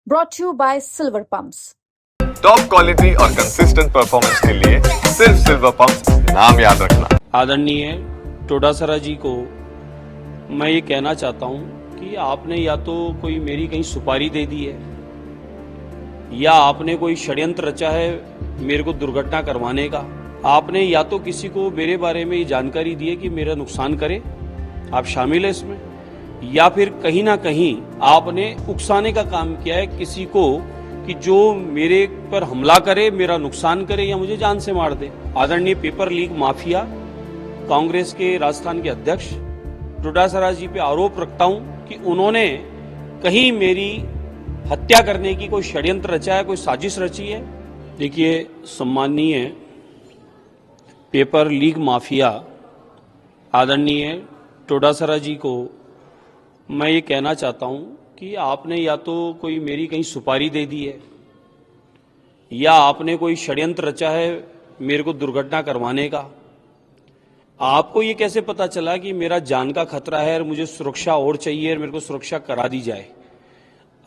brought to you by Silver Pumps. Top quality और consistent performance के लिए सिर्फ सिल्वर पंप्स नाम याद रखना। आदरणीय टोडासरा जी को मैं ये कहना चाहता हूं कि आपने या तो कोई मेरी कहीं सुपारी दे दी है या आपने कोई षड्यंत्र रचा है मेरे को दुर्घटना करवाने का। आपने या तो किसी को मेरे बारे में ये जानकारी दी है कि मेरा नुकसान करे, आप शामिल है इसमें, या फिर कहीं ना कहीं आपने उकसाने का काम किया है किसी को कि जो मेरे पर हमला करे, मेरा नुकसान करे या मुझे जान से मार दे। आदरणीय पेपर लीक माफिया कांग्रेस के राजस्थान के अध्यक्ष टोडासरा जी पे आरोप रखता हूं कि उन्होंने कहीं मेरी हत्या करने की कोई षड्यंत्र रचा है, कोई साजिश रची है। देखिए, सम्माननीय पेपर लीक माफिया आदरणीय टोडासरा जी को मैं ये कहना चाहता हूं कि आपने या तो कोई मेरी कहीं सुपारी दे दी है या आपने कोई षड्यंत्र रचा है मेरे को दुर्घटना करवाने का। आपको ये कैसे पता चला कि मेरा जान का खतरा है और मुझे सुरक्षा और चाहिए और मेरे को सुरक्षा करा दी जाए?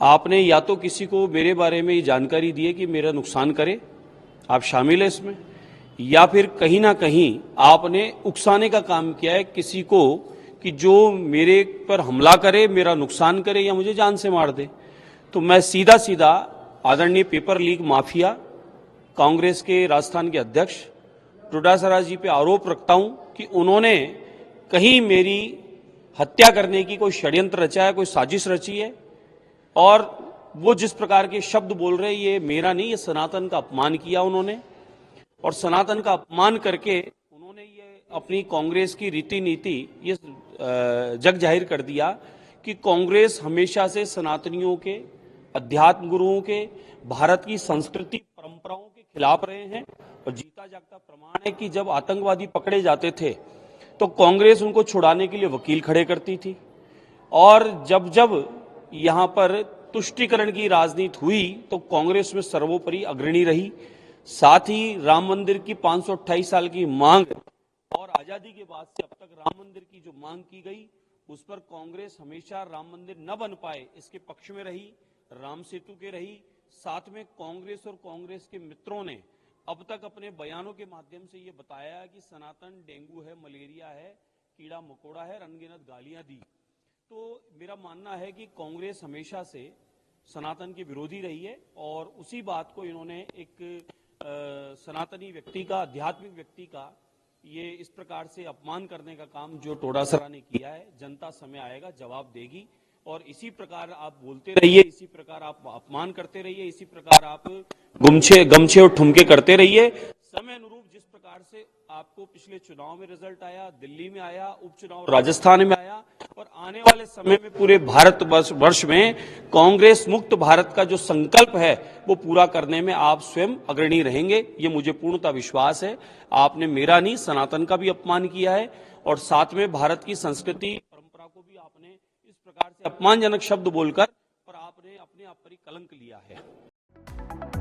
आपने या तो किसी को मेरे बारे में ये जानकारी दी है कि मेरा नुकसान करे, आप शामिल है इसमें, या फिर कहीं ना कहीं आपने उकसाने का काम किया है किसी को कि जो मेरे पर हमला करे, मेरा नुकसान करे या मुझे जान से मार दे। तो मैं सीधा सीधा आदरणीय पेपर लीक माफिया कांग्रेस के राजस्थान के अध्यक्ष टोडासरा जी पे आरोप रखता हूं कि उन्होंने कहीं मेरी हत्या करने की कोई षड्यंत्र रचा है, कोई साजिश रची है। और वो जिस प्रकार के शब्द बोल रहे हैं, ये मेरा नहीं, ये सनातन का अपमान किया उन्होंने। और सनातन का अपमान करके उन्होंने ये अपनी कांग्रेस की रीति नीति ये जग जाहिर कर दिया कि कांग्रेस हमेशा से सनातनियों के, अध्यात्म गुरुओं के, भारत की संस्कृति परंपराओं के खिलाफ रहे हैं। और जीता जागता प्रमाण है कि जब आतंकवादी पकड़े जाते थे तो कांग्रेस उनको छुड़ाने के लिए वकील खड़े करती थी। और जब जब यहां पर तुष्टीकरण की राजनीति हुई तो कांग्रेस में सर्वोपरि अग्रणी रही। साथ ही राम मंदिर की 528 साल की मांग और आजादी के बाद से अब तक राम मंदिर की जो मांग की गई उस पर कांग्रेस हमेशा राम मंदिर न बन पाए इसके पक्ष में रही, राम सेतु के रही। साथ में कांग्रेस और कांग्रेस के मित्रों ने अब तक अपने बयानों के माध्यम से ये बताया कि सनातन डेंगू है, मलेरिया है, कीड़ा मकोड़ा है, अनगिनत गालियां दी। तो मेरा मानना है कि कांग्रेस हमेशा से सनातन के विरोधी रही है और उसी बात को इन्होंने एक सनातनी व्यक्ति का, आध्यात्मिक व्यक्ति का ये इस प्रकार से अपमान करने का काम जो टोडासरा ने किया है, जनता समय आएगा जवाब देगी। और इसी प्रकार आप बोलते रहिए, इसी प्रकार आप अपमान करते रहिए, इसी प्रकार आप गमछे और ठुमके करते रहिए। समय अनुरूप जिस प्रकार से आपको पिछले चुनाव में रिजल्ट आया, दिल्ली में आया, उपचुनाव राजस्थान में आया, और आने वाले समय में पूरे भारत वर्ष में कांग्रेस मुक्त भारत का जो संकल्प है वो पूरा करने में आप स्वयं अग्रणी रहेंगे, ये मुझे पूर्णतः विश्वास है। आपने मेरा नहीं, सनातन का भी अपमान किया है और साथ में भारत की संस्कृति परंपरा को भी आपने इस प्रकार से अपमानजनक शब्द बोलकर और आपने अपने आप पर ही कलंक लिया है।